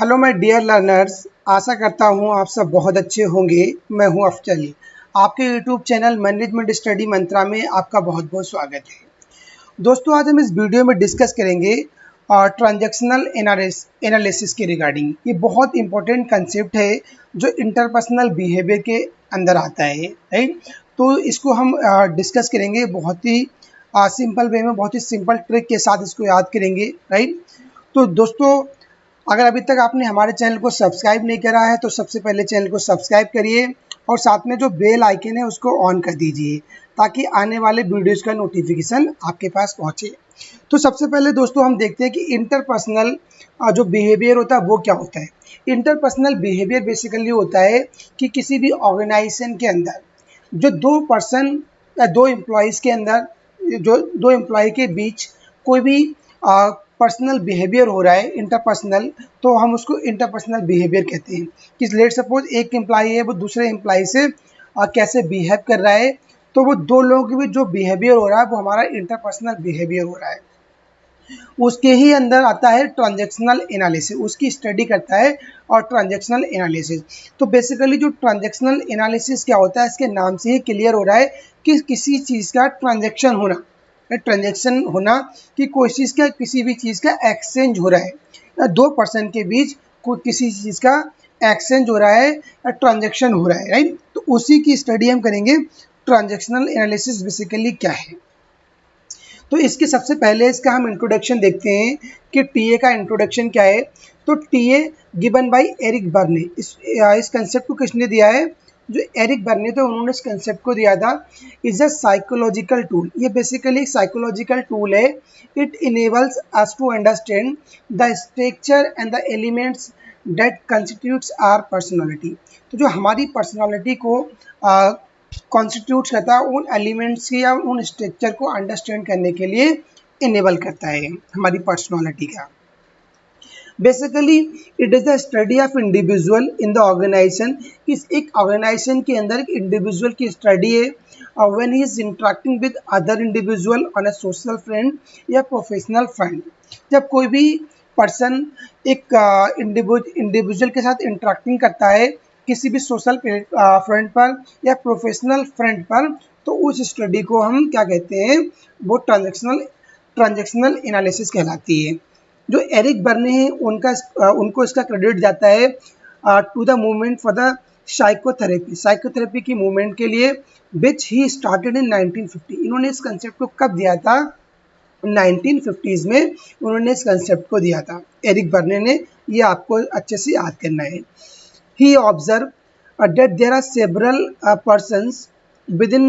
Hello my dear learners, आशा करता हूँ आप सब बहुत अच्छे होंगे। मैं हूँ अफजल। आपके यूट्यूब चैनल मैनेजमेंट स्टडी मंत्रा में आपका बहुत बहुत स्वागत है। दोस्तों, आज हम इस वीडियो में डिस्कस करेंगे ट्रांजैक्शनल एनालिसिस के रिगार्डिंग। ये बहुत इंपॉर्टेंट कंसेप्ट है जो इंटरपर्सनल बिहेवियर के अंदर आता है, राइट। तो इसको हम डिस्कस करेंगे बहुत ही सिंपल वे में, बहुत ही सिंपल ट्रिक के साथ इसको याद करेंगे, राइट। तो दोस्तों, अगर अभी तक आपने हमारे चैनल को सब्सक्राइब नहीं करा है तो सबसे पहले चैनल को सब्सक्राइब करिए और साथ में जो बेल आइकन है उसको ऑन कर दीजिए ताकि आने वाले वीडियोज़ का नोटिफिकेशन आपके पास पहुंचे। तो सबसे पहले दोस्तों हम देखते हैं कि इंटरपर्सनल जो बिहेवियर होता है वो क्या होता है। इंटरपर्सनल बिहेवियर बेसिकली होता है कि किसी भी ऑर्गेनाइजेशन के अंदर जो दो पर्सन या दो एम्प्लॉयज़ के अंदर, जो दो एम्प्लॉय के बीच कोई भी पर्सनल बिहेवियर हो रहा है इंटरपर्सनल, तो हम उसको इंटरपर्सनल बिहेवियर कहते हैं। कि लेट सपोज एक एम्प्लॉय है वो दूसरे एम्प्लॉय से कैसे बिहेव कर रहा है, तो वो दो लोगों के बीच जो बिहेवियर हो रहा है वो हमारा इंटरपर्सनल बिहेवियर हो रहा है। उसके ही अंदर आता है ट्रांजैक्शनल एनालिसिस, उसकी स्टडी करता है और ट्रांजैक्शनल एनालिसिस। तो बेसिकली जो ट्रांजैक्शनल एनालिसिस क्या होता है, इसके नाम से ही क्लियर हो रहा है कि किसी चीज़ का ट्रांजैक्शन होना कि कोई चीज़ का, किसी भी चीज़ का एक्सचेंज हो रहा है, दो पर्सन के बीच कोई किसी चीज़ का एक्सचेंज हो रहा है या ट्रांजैक्शन हो रहा है, राइट। तो उसी की स्टडी हम करेंगे। ट्रांजैक्शनल एनालिसिस बेसिकली क्या है। तो इसके सबसे पहले इसका हम इंट्रोडक्शन देखते हैं कि टीए का इंट्रोडक्शन क्या है। तो TA given by Eric Berne, इस कंसेप्ट को किसने दिया है, जो एरिक बर्ने थे उन्होंने इस कंसेप्ट को दिया था। इज अ साइकोलॉजिकल टूल, ये बेसिकली एक साइकोलॉजिकल टूल है। It enables us to understand the structure and the elements that constitutes our personality. तो जो हमारी पर्सनालिटी को कॉन्स्टिट्यूट करता है, उन एलिमेंट्स की या उन स्ट्रक्चर को अंडरस्टैंड करने के लिए इनेबल करता है हमारी पर्सनालिटी का। Basically it is the study of individual in the organization. इस एक ऑर्गेनाइजेशन के अंदर एक इंडिविजुअल की स्टडी है when he is interacting with other individual on a social front या प्रोफेशनल फ्रंट। जब कोई भी पर्सन एक इंडिविजुअल के साथ इंटरेक्टिंग करता है किसी भी सोशल फ्रंट पर या प्रोफेशनल फ्रंट पर, तो उस स्टडी को हम क्या कहते हैं, वो ट्रांजैक्शनल एनालिसिस कहलाती है। जो एरिक बर्ने हैं उनको इसका क्रेडिट जाता है to the movement for the psychotherapy की मूवमेंट के लिए, विच ही स्टार्टेड इन 1950। इन्होंने इस कंसेप्ट को कब दिया था, 1950s में उन्होंने इस कंसेप्ट को दिया था एरिक बर्ने ने। ये आपको अच्छे से याद करना है। He observed that there are several persons within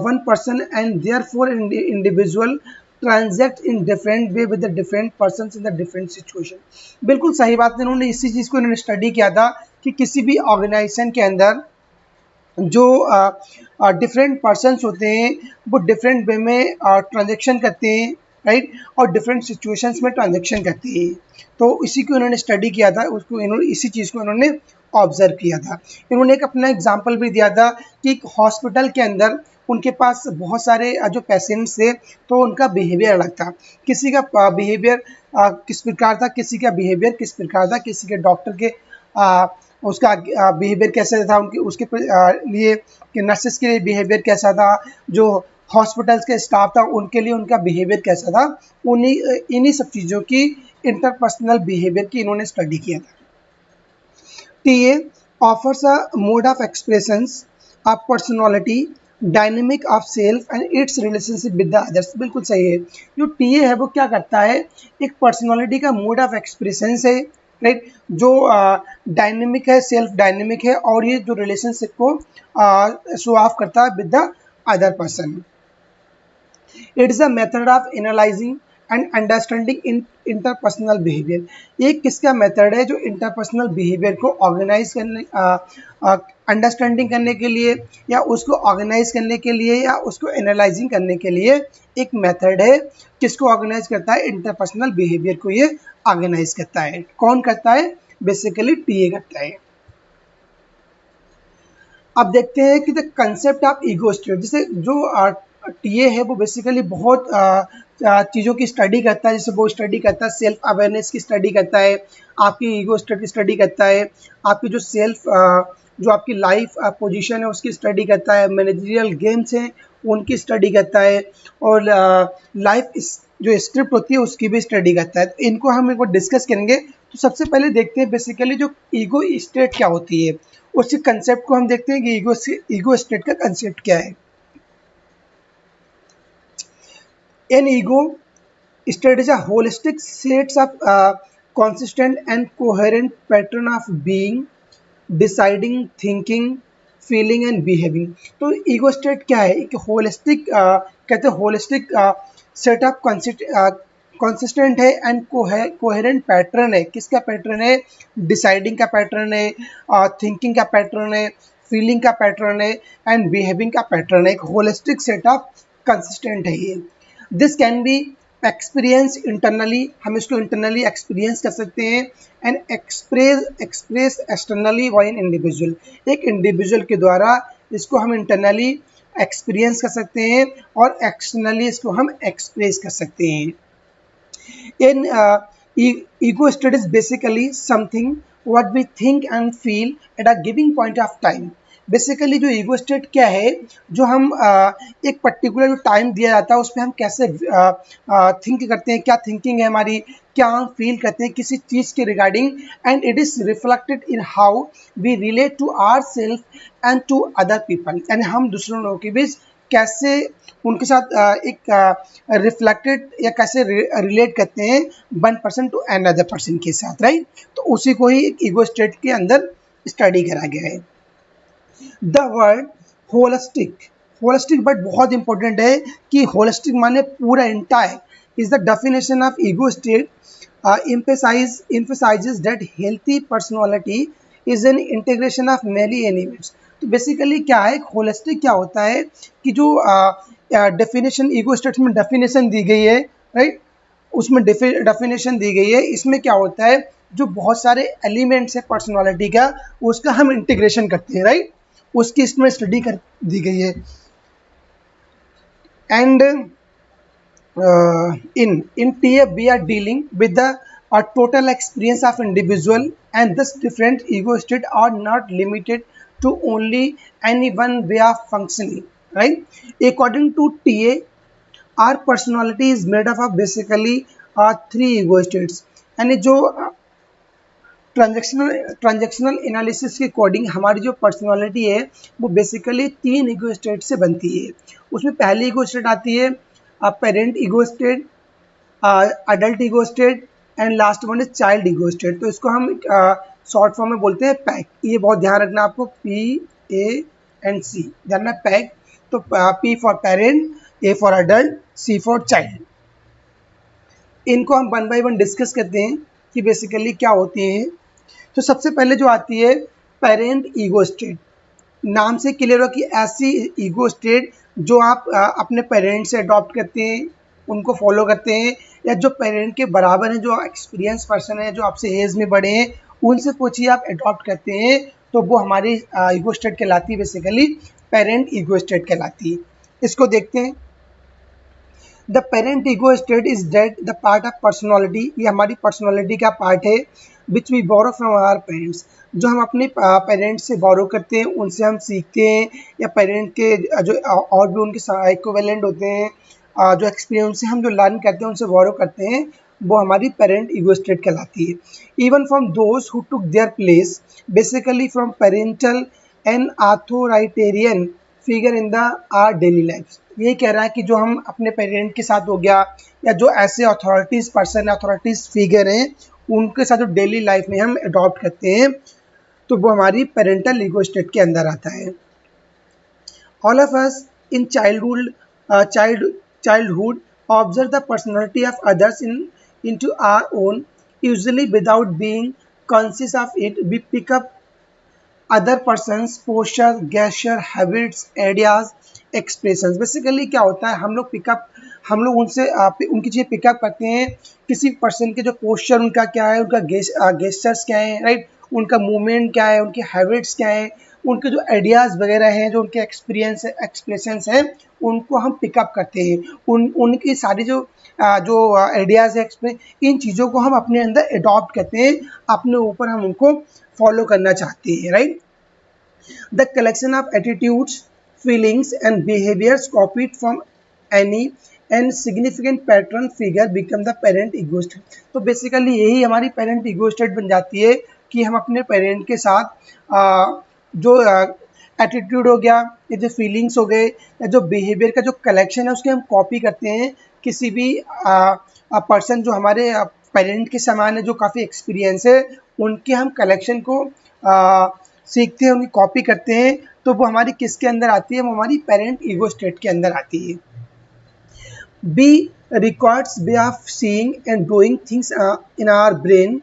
one person and therefore individual transact in different way with the different persons in the different situation। बिल्कुल सही बात है। इन्होंने इसी चीज़ को इन्होंने स्टडी किया था कि किसी भी ऑर्गेनाइजेशन के अंदर जो डिफरेंट पर्सन्स होते हैं वो डिफरेंट वे में ट्रांजेक्शन करते हैं, राइट, और डिफरेंट सिचुएशंस में ट्रांजेक्शन करते हैं। तो इसी को इन्होंने स्टडी किया था, उसको इन्होंने इसी चीज़ को इन्होंने ऑब्जर्व किया था। इन्होंने एक अपना एग्जांपल भी दिया था कि एक हॉस्पिटल के अंदर उनके पास बहुत सारे जो पेशेंट्स थे, तो उनका बिहेवियर अलग था। किसी का बिहेवियर किस प्रकार था, किसी का बिहेवियर किस प्रकार था, किसी के डॉक्टर के उसका बिहेवियर कैसा था, उनके उसके लिए कि नर्सेस के लिए बिहेवियर कैसा था, जो हॉस्पिटल्स के स्टाफ था उनके लिए उनका बिहेवियर कैसा था। इन्हीं सब चीज़ों की इंटरपर्सनल बिहेवियर की इन्होंने स्टडी किया था। TA offers a mode of expressions of personality dynamic of self and it's relationship with the others. बिल्कुल सही है। जो टीए है वो क्या करता है, एक पर्सनालिटी का मोड ऑफ एक्सप्रेशंस है, राइट, जो डायनेमिक है, सेल्फ डायनेमिक है, और ये जो रिलेशनशिप को शो ऑफ करता है with the other person. It is a method of analysing and understanding in interpersonal behaviour. एक किसका मेथड है जो इंटरपर्सनल बिहेवियर को ऑर्गेनाइज करने, अंडरस्टैंडिंग करने के लिए या उसको ऑर्गेनाइज करने के लिए या उसको एनालाइजिंग करने के लिए एक मेथड है। किसको ऑर्गेनाइज करता है, इंटरपर्सनल बिहेवियर को ये ऑर्गेनाइज करता है। कौन करता है, बेसिकली टीए करता है। अब देखते हैं कि the concept of ego state, जैसे जो टीए है वो बेसिकली बहुत चीज़ों की स्टडी करता है। जैसे वो स्टडी करता है सेल्फ अवेयरनेस की स्टडी करता है, आपकी ईगो स्टेट की स्टडी करता है, आपकी जो जो आपकी लाइफ पोजीशन है उसकी स्टडी करता है, मैनेजरियल गेम्स हैं उनकी स्टडी करता है, और लाइफ जो स्क्रिप्ट होती है उसकी भी स्टडी करता है। तो इनको हम एक बार डिस्कस करेंगे। तो सबसे पहले देखते हैं बेसिकली जो ईगो स्टेट क्या होती है, उसी कंसेप्ट को हम देखते हैं कि ईगो स्टेट का कंसेप्ट क्या है। An ego state is a holistic set of consistent and coherent pattern of being, deciding, thinking, feeling and behaving। तो ईगो स्टेट क्या है? एक होलिस्टिक कहते हैं होलिस्टिक सेट ऑफ कंसिस्टेंट है एंड कोहेरेंट पैटर्न है। किसका पैटर्न है? डिसाइडिंग का पैटर्न है, थिंकिंग का पैटर्न है, फीलिंग का पैटर्न है एंड बिहेविंग का पैटर्न है। एक होलिस्टिक सेट ऑफ कंसिस्टेंट है ये। This can be experience internally, हम इसको इंटरनली एक्सपीरियंस कर सकते हैं, and express externally by an individual. एक इंडिविजुअल के द्वारा इसको हम इंटरनली एक्सपीरियंस कर सकते हैं और एक्सटर्नली इसको हम एक्सप्रेस कर सकते हैं। An ego state is basically something what we think and feel at a giving point of time. Basically जो ईगो स्टेट क्या है, जो हम एक पर्टिकुलर जो टाइम दिया जाता है उसमें हम कैसे थिंक करते हैं, क्या थिंकिंग है हमारी, क्या हम फील करते हैं किसी चीज़ के regarding, and it is reflected in how we relate to our self and to other people. यानी हम दूसरों लोगों के बीच कैसे उनके साथ एक रिफ्लेक्टेड या कैसे रिलेट करते हैं one person to another person के साथ, राइट। तो उसी को ही एक ईगो स्टेट के अंदर स्टडी करा गया है। द वर्ड होलिस्टिक वर्ड बहुत इंपॉर्टेंट है कि होलिस्टिक माने पूरा entire is the definition of ego state emphasizes that healthy personality is an integration of many elements। तो बेसिकली क्या है, होलिस्टिक क्या होता है कि जो डेफिनेशन ईगो स्टेट में डेफिनेशन दी गई है, राइट, उसमें डेफिनेशन दी गई है। इसमें क्या होता है, जो बहुत सारे एलिमेंट्स है पर्सनालिटी का उसका हम इंटीग्रेशन करते हैं, राइट, उसकी इसमें स्टडी कर दी गई है। And in TF we are dealing with the total experience of individual, and thus different ego state are not limited to only any one way of functioning, right। According to TA, our personality is made up of basically 3 ego states। यानी जो transactional analysis के according हमारी जो personality है वो basically 3 ego state से बनती है। उसमें पहली ईगो स्टेट आती है parent ego state, adult ego state and last one is child ego state. तो इसको हम शॉर्ट फॉर्म में बोलते हैं पैक। ये बहुत ध्यान रखना आपको, PANC ध्यान रखना, पैक। तो P for parent, A for adult, C for child. इनको हम वन बाय वन डिस्कस करते हैं कि बेसिकली क्या होती हैं। तो सबसे पहले जो आती है पेरेंट ईगो स्टेट, नाम से क्लियर हो कि ऐसी ईगो स्टेट जो आप अपने पेरेंट्स से अडॉप्ट करते हैं, उनको फॉलो करते हैं, या जो पेरेंट के बराबर हैं, जो एक्सपीरियंस पर्सन है, जो आपसे एज में बड़े हैं, उनसे कुछ ही आप अडॉप्ट करते हैं, तो वो हमारी ईगो स्टेट कहलाती है, बेसिकली पेरेंट ईगो स्टेट कहलाती है। इसको देखते हैं। The parent ego state is that the part of personality, ये हमारी पर्सनैलिटी का पार्ट है, which we borrow from our parents, जो हम अपने पेरेंट्स से बोरो करते हैं, उनसे हम सीखते हैं, या पेरेंट के जो और भी उनके इक्विवेलेंट होते हैं, जो एक्सपीरियंस से हम जो लर्न करते हैं उनसे बोरो करते हैं, वो हमारी पेरेंट ईगो स्टेट कहलाती है। Even from those who took their place, basically from parental and authoritarian figure in the our daily life. ये कह रहा है कि जो हम अपने पेरेंट के साथ हो गया, या जो ऐसे अथॉरिटीज़ पर्सन, अथॉरिटीज़ फिगर हैं, उनके साथ जो डेली लाइफ में हम अडॉप्ट करते हैं, तो वो हमारी पेरेंटल ईगो स्टेट के अंदर आता है। All of us in childhood observe the personality of others into our own, usually without being conscious of it। We pick up other person's posture, gesture, habits, ideas, expressions। Basically क्या होता है, हम लोग उनसे उनकी चीज़ें पिकअप करते हैं, किसी पर्सन के जो पोस्चर उनका क्या है, उनका गेस्चर्स क्या है, राइट, उनका मूवमेंट क्या है, उनके हैबिट्स क्या है, उनके जो आइडियाज़ वगैरह हैं, जो उनके एक्सप्रेशंस हैं, उनको हम पिकअप करते हैं। उनकी सारी जो आइडियाज़ है, इन चीज़ों को हम अपने अंदर अडॉप्ट करते हैं, अपने ऊपर हम उनको फॉलो करना चाहते हैं, right. The collection of attitudes, feelings and behaviors copied from any and significant pattern figure become the parent ego state। तो बेसिकली यही हमारी पेरेंट ईगो स्टेट बन जाती है कि हम अपने पेरेंट के साथ जो एटीट्यूड हो गया, या जो फीलिंग्स हो गए, या जो बिहेवियर का जो कलेक्शन है, उसके हम कॉपी करते हैं किसी भी पर्सन जो हमारे पेरेंट के समान है, जो काफ़ी एक्सपीरियंस है, उनके हम कलेक्शन को सीखते हैं, उनकी कॉपी करते हैं। तो वो हमारी किसके अंदर आती है? वो हमारी पेरेंट ईगो स्टेट के अंदर आती है। Be records way of seeing and doing things in our brain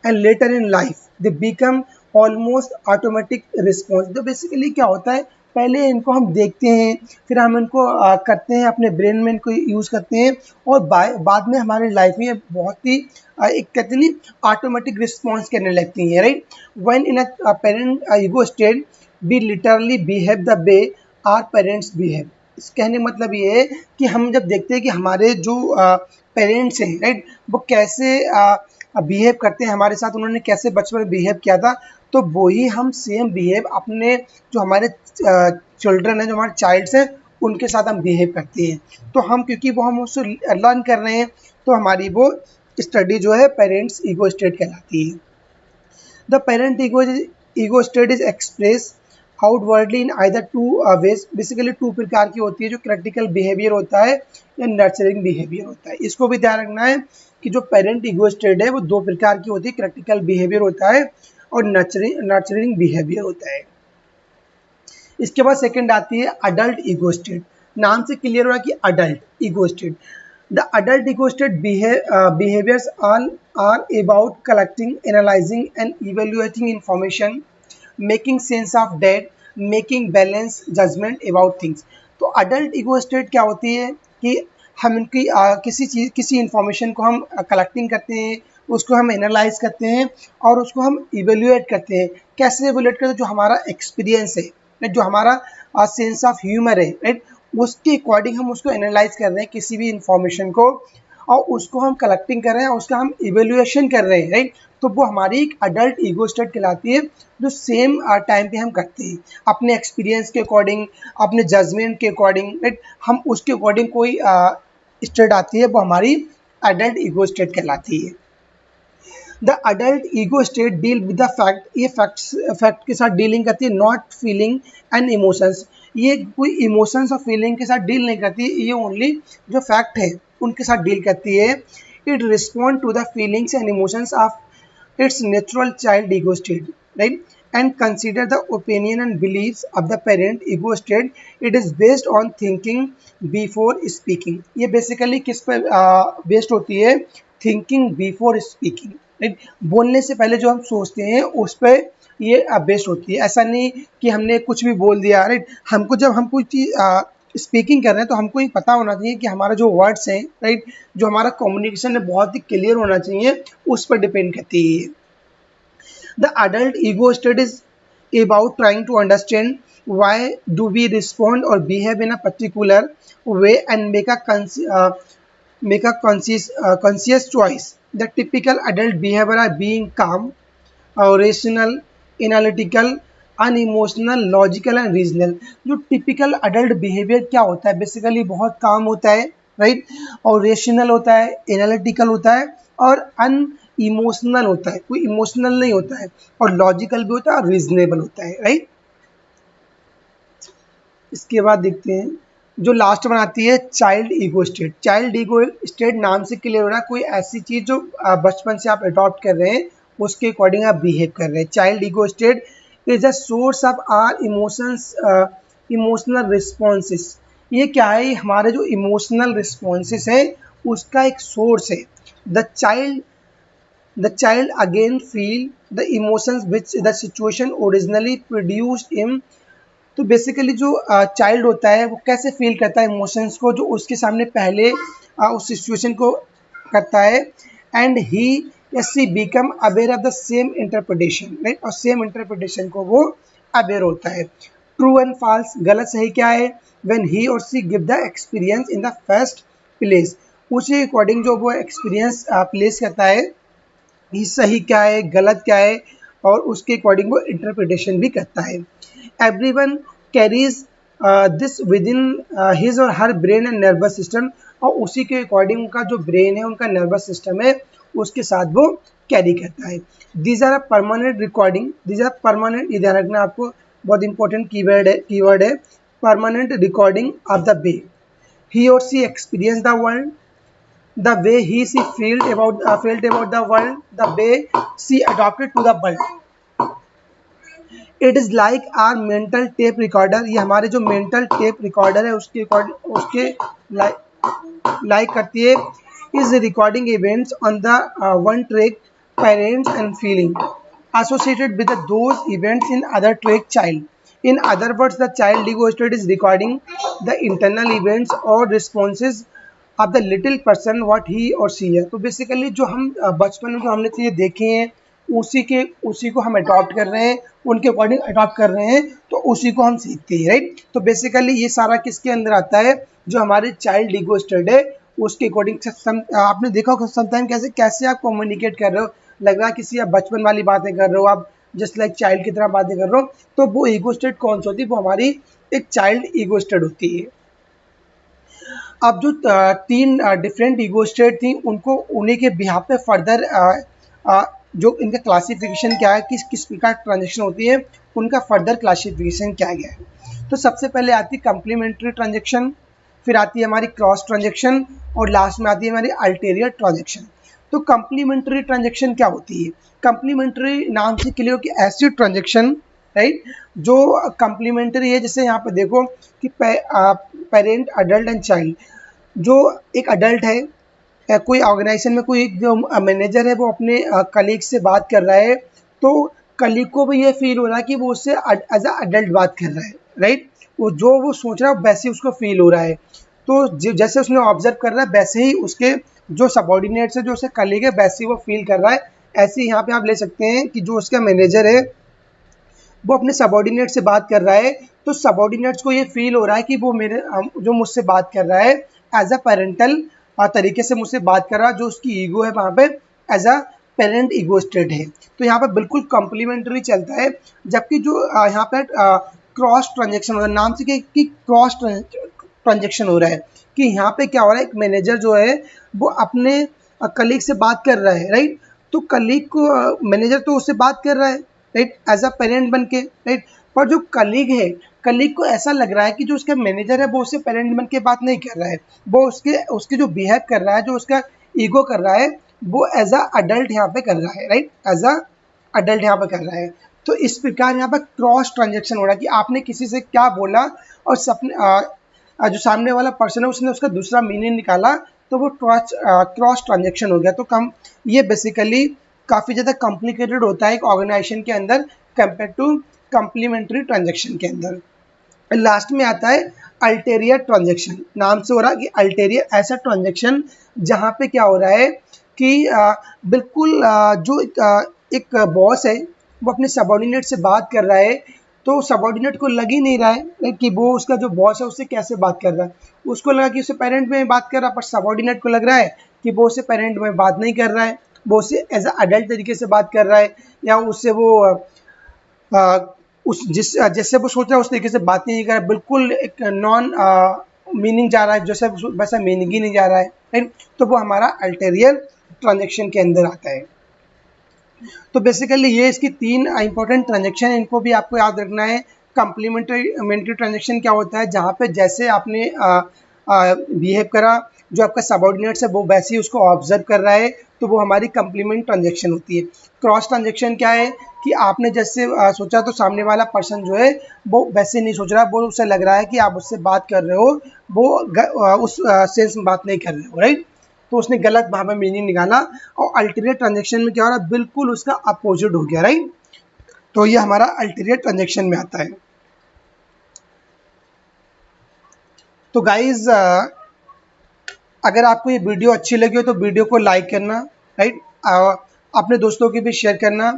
and later in life they become almost automatic response. तो बेसिकली क्या होता है, पहले इनको हम देखते हैं, फिर हम इनको करते हैं, अपने ब्रेन में इनको यूज़ करते हैं, और बाद में हमारी लाइफ में बहुत ही एक कहते नहीं ऑटोमेटिक रिस्पॉन्स करने लगती हैं, right. When in a parent ego state we literally behave the way our parents behave. इस कहने का मतलब ये है कि हम जब देखते हैं कि हमारे जो पेरेंट्स हैं, राइट, वो कैसे बिहेव करते हैं हमारे साथ, उन्होंने कैसे बचपन में बिहेव किया था, तो वही हम सेम बिहेव अपने जो हमारे चिल्ड्रन हैं, जो हमारे चाइल्ड्स हैं, उनके साथ हम बिहेव करते हैं। तो हम क्योंकि वो हम उससे लर्न कर रहे हैं, तो हमारी वो स्टडी जो है पेरेंट्स ईगो स्टेट कहलाती है। The parent ego state is express outwardly in either two ways. Basically two प्रकार की होती है, जो क्रिटिकल बिहेवियर होता है या नर्चरिंग बिहेवियर होता है। इसको भी ध्यान रखना है कि जो पेरेंट ईगो स्टेट है वो दो प्रकार की होती है, क्रिटिकल बिहेवियर होता है और नर्चरिंग बिहेवियर होता है। इसके बाद सेकंड आती है अडल्ट ईगो स्टेट। नाम से क्लियर हो रहा है कि adult ego state. The adult ego state behaviors all are about collecting, analyzing and evaluating information, making sense of that, making balanced judgment about things। तो अडल्ट ईगो स्टेट क्या होती है कि हम इनकी किसी इंफॉर्मेशन को हम कलेक्टिंग करते हैं, उसको हम एनालाइज करते हैं और उसको हम इवेल्युएट करते हैं। कैसे इवेल्युएट करते हैं? जो हमारा एक्सपीरियंस है, जो हमारा सेंस ऑफ ह्यूमर है, राइट, उसके अकॉर्डिंग हम उसको एनालाइज कर रहे हैं किसी भी इंफॉर्मेशन को, और उसको हम कलेक्टिंग कर रहे हैं, उसका हम इवेल्युएशन कर रहे हैं, राइट। तो वो हमारी एक अडल्ट ईगो स्टेट कहलाती है, जो सेम टाइम पे हम करते हैं अपने एक्सपीरियंस के अकॉर्डिंग, अपने जजमेंट के अकॉर्डिंग, राइट, हम उसके अकॉर्डिंग कोई स्टेट आती है, वो हमारी अडल्ट ईगो स्टेट कहलाती है। The adult ego state deal with the fact, ये फैक्ट के साथ डीलिंग करती है, नॉट फीलिंग एंड इमोशंस। ये कोई इमोशंस और फीलिंग के साथ डील नहीं करती, ये ओनली जो फैक्ट है उनके साथ डील करती है। It respond to the feelings and emotions of its natural child ego state, right, and consider the opinion and beliefs of the parent ego state. It is based on thinking before speaking। ये basically किस पर based होती है? Thinking before speaking, right. बोलने से पहले जो हम सोचते हैं उस पर ये बेस्ड होती है। ऐसा नहीं कि हमने कुछ भी बोल दिया, राइट। हमको जब हम कोई चीज़ स्पीकिंग कर रहे हैं तो हमको ये पता होना चाहिए कि हमारा जो वर्ड्स हैं, राइट, जो हमारा कम्युनिकेशन है बहुत ही क्लियर होना चाहिए, उस पर डिपेंड करती है। The adult ego state is about trying to understand why do we respond or behave in a particular way and make a conscious choice। The typical adult behavior are being calm, rational, analytical, unemotional, logical and reasonable। जो typical adult behavior क्या होता है? Basically बहुत काम होता है, right, और rational होता है, एनालिटिकल होता है और इमोशनल होता है, कोई इमोशनल नहीं होता है, और लॉजिकल भी होता है और रीजनेबल होता है, राइट। इसके बाद देखते हैं जो लास्ट बनाती है child ego state. Child ego state नाम से क्लियर हो रहा है कोई ऐसी चीज़ जो बचपन से आप अडॉप्ट कर रहे हैं, उसके अकॉर्डिंग आप बिहेव कर रहे हैं। Child ego state is a source of our emotions, emotional responses. ये क्या है? हमारे जो इमोशनल रिस्पॉन्सेस है उसका एक सोर्स है। The child again feel the emotions which the situation originally produced him। तो बेसिकली जो चाइल्ड होता है वो कैसे फील करता है इमोशंस को, जो उसके सामने पहले उस सिचुएशन को करता है, एंड ही या she become aware of the same interpretation, right, और सेम इंटरप्रिटेशन को वो अवेयर होता है। ट्रू एंड फॉल्स, गलत सही क्या है, when he or she give the experience in the first place, उसी अकॉर्डिंग जो वो एक्सपीरियंस प्लेस करता है, ये सही क्या है गलत क्या है, और उसके अकॉर्डिंग वो इंटरप्रिटेशन भी करता है। Everyone carries this with in his और हर ब्रेन एंड नर्वस सिस्टम, और उसी के अकॉर्डिंग उनका जो ब्रेन है, उनका नर्वस सिस्टम है, उसके साथ वो कैरी करता है। These are permanent recording, these are permanent, ये ध्यान रखना आपको, बहुत इंपॉर्टेंट कीवर्ड है permanent recording of the way he or she experience the world, the way he she felt about the world, the way she adapted to the world. It is like our mental tape recorder, ये हमारे जो mental tape recorder है उसके like करती है, is recording events on the one track parents and feeling associated with those events in other track child. In other words, the child ego state is recording the internal events or responses of the little person what he or she है। तो basically जो हम बचपन में जो हमने चीज़ें देखी हैं उसी को हम अडॉप्ट कर रहे हैं, उनके अकॉर्डिंग अडॉप्ट कर रहे हैं, तो उसी को हम सीखते हैं, राइट। तो बेसिकली ये सारा किसके अंदर आता है, जो हमारे चाइल्ड ईगो स्टेट है उसके अकॉर्डिंग। आपने देखा होगा समटाइम कैसे आप कम्युनिकेट कर रहे हो, लग रहा है किसी आप बचपन वाली बातें कर रहे हो, आप जस्ट लाइक चाइल्ड की तरह बातें कर रहे हो, तो वो ईगो स्टेट कौन सी होती है, वो हमारी एक चाइल्ड ईगो स्टेट होती है। अब जो तीन डिफरेंट ईगो स्टेट थी उनको उन्हीं के बिहाफ पे फर्दर जो इनका क्लासिफिकेशन क्या है, किस किस प्रकार ट्रांजेक्शन होती है, उनका फर्दर क्लासिफिकेशन क्या गया है। तो सबसे पहले आती है कंप्लीमेंट्री ट्रांजेक्शन, फिर आती है हमारी क्रॉस ट्रांजेक्शन, और लास्ट में आती है हमारी अल्टीरियर ट्रांजेक्शन। तो कंप्लीमेंट्री ट्रांजेक्शन क्या होती है, कंप्लीमेंट्री नाम से क्लियर कि ऐसी ट्रांजेक्शन, राइट, जो कंप्लीमेंट्री है। जैसे यहाँ पे देखो कि पेरेंट अडल्ट एंड चाइल्ड, जो एक अडल्ट है, कोई ऑर्गेनाइजेशन में कोई जो मैनेजर है वो अपने कलीग से बात कर रहा है, तो कलीग को भी ये फील हो रहा है कि वो उससे एज अ अडल्ट बात कर रहा है, राइट। वो सोच रहा है वैसे उसको फील हो रहा है। तो जैसे उसने ऑब्जर्व कर रहा है वैसे ही उसके जो सबॉर्डिनेट्स है, जो उसके कलीग है, वैसे ही वो फील कर रहा है। ऐसे ही यहाँ पे आप ले सकते हैं कि जो उसका मैनेजर है वो अपने सबॉर्डिनेट से बात कर रहा है, तो सबॉर्डिनेट्स को ये फील हो रहा है कि वो जो मुझसे बात कर रहा है एज अ पेरेंटल तरीके से मुझसे बात कर रहा है, जो उसकी ईगो है वहाँ पे as a parent ego state है। तो यहाँ पे बिल्कुल कॉम्प्लीमेंट्री चलता है। जबकि जो यहाँ पे क्रॉस ट्रांजेक्शन हो रहा है, नाम से कि क्रॉस ट्रांजेक्शन हो रहा है, कि यहाँ पे क्या हो रहा है, एक मैनेजर जो है वो अपने कलीग से बात कर रहा है, राइट। तो कलीग को मैनेजर तो उससे बात कर रहा है, राइट, एज अ पेरेंट बन के, राइट। पर जो कलीग है, कलीग को ऐसा लग रहा है कि जो उसका मैनेजर है वो उससे पेरेंट बन के बात नहीं कर रहा है, वो उसके जो बिहेव कर रहा है, जो उसका ईगो कर रहा है, वो एज अ अडल्ट यहाँ पे कर रहा है, राइट, एज अ अडल्ट यहाँ पे कर रहा है। तो इस प्रकार यहाँ पर क्रॉस ट्रांजेक्शन हो रहा है कि आपने किसी से क्या बोला और जो सामने वाला पर्सन है उसने उसका दूसरा मीनिंग निकाला, तो वो क्रॉस ट्रांजेक्शन हो गया। तो ये बेसिकली काफ़ी ज़्यादा कॉम्प्लिकेटेड होता है एक ऑर्गेनाइजेशन के अंदर कंपेयर टू कंप्लीमेंट्री ट्रांजेक्शन के अंदर। लास्ट में आता है अल्टेरियर ट्रांजेक्शन। नाम से हो रहा है कि अल्टेरियर ऐसा ट्रांजेक्शन जहाँ पे क्या हो रहा है कि बिल्कुल जो एक बॉस है वो अपने सबॉर्डिनेट से बात कर रहा है, तो सबॉर्डिनेट को लग ही नहीं रहा है कि वो उसका जो बॉस है उससे कैसे बात कर रहा है। उसको लगा कि उससे पेरेंट में बात कर रहा है, पर सबॉर्डिनेट को लग रहा है कि वो उससे पेरेंट में बात नहीं कर रहा है, वो उससे एज अ अडल्ट तरीके से बात कर रहा है, या उससे वो जैसे वो सोच रहा है उस तरीके से बात नहीं कर रहा है, बिल्कुल एक नॉन मीनिंग जा रहा है, जैसे वैसा मीनिंग ही नहीं जा रहा है, राइट। तो वो हमारा अल्टेरियर ट्रांजेक्शन के अंदर आता है। तो बेसिकली ये इसकी तीन इंपॉर्टेंट ट्रांजेक्शन है, इनको भी आपको याद रखना है। कंप्लीमेंट्री ट्रांजेक्शन क्या होता है, जहाँ पे जैसे आपने बिहेव करा, जो आपका सबॉर्डिनेट्स है वो वैसे ही उसको ऑब्जर्व कर रहा है, तो वो हमारी कंप्लीमेंट ट्रांजेक्शन होती है। क्रॉस ट्रांजेक्शन क्या है कि आपने जैसे सोचा तो सामने वाला पर्सन जो है वो वैसे नहीं सोच रहा, वो उससे लग रहा है कि आप उससे बात कर रहे हो, वो उस सेंस में बात नहीं कर रहे हो, राइट। तो उसने गलत वहाँ पे मीनिंग निकाला, और अल्टीरियर ट्रांजेक्शन में क्या हो रहा है, बिल्कुल उसका अपोजिट हो गया, राइट। तो ये हमारा अल्टीरियर ट्रांजेक्शन में आता है। तो गाइज अगर आपको ये वीडियो अच्छी लगी हो तो वीडियो को लाइक करना, राइट, अपने दोस्तों के भी शेयर करना,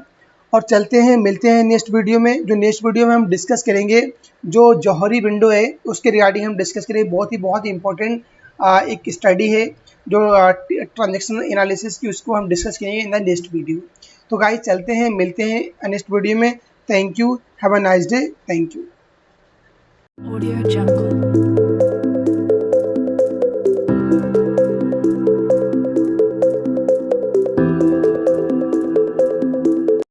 और चलते हैं, मिलते हैं नेक्स्ट वीडियो में। जो नेक्स्ट वीडियो में हम डिस्कस करेंगे जो जौहरी विंडो है उसके रिगार्डिंग हम डिस्कस करेंगे। बहुत ही इंपॉर्टेंट एक स्टडी है जो ट्रांजैक्शन एनालिसिस की, उसको हम डिस्कस करेंगे इन द नेक्स्ट वीडियो। तो गाइस चलते हैं, मिलते हैं नेक्स्ट वीडियो में। Thank you, have a nice day, thank you. Audio Jungle.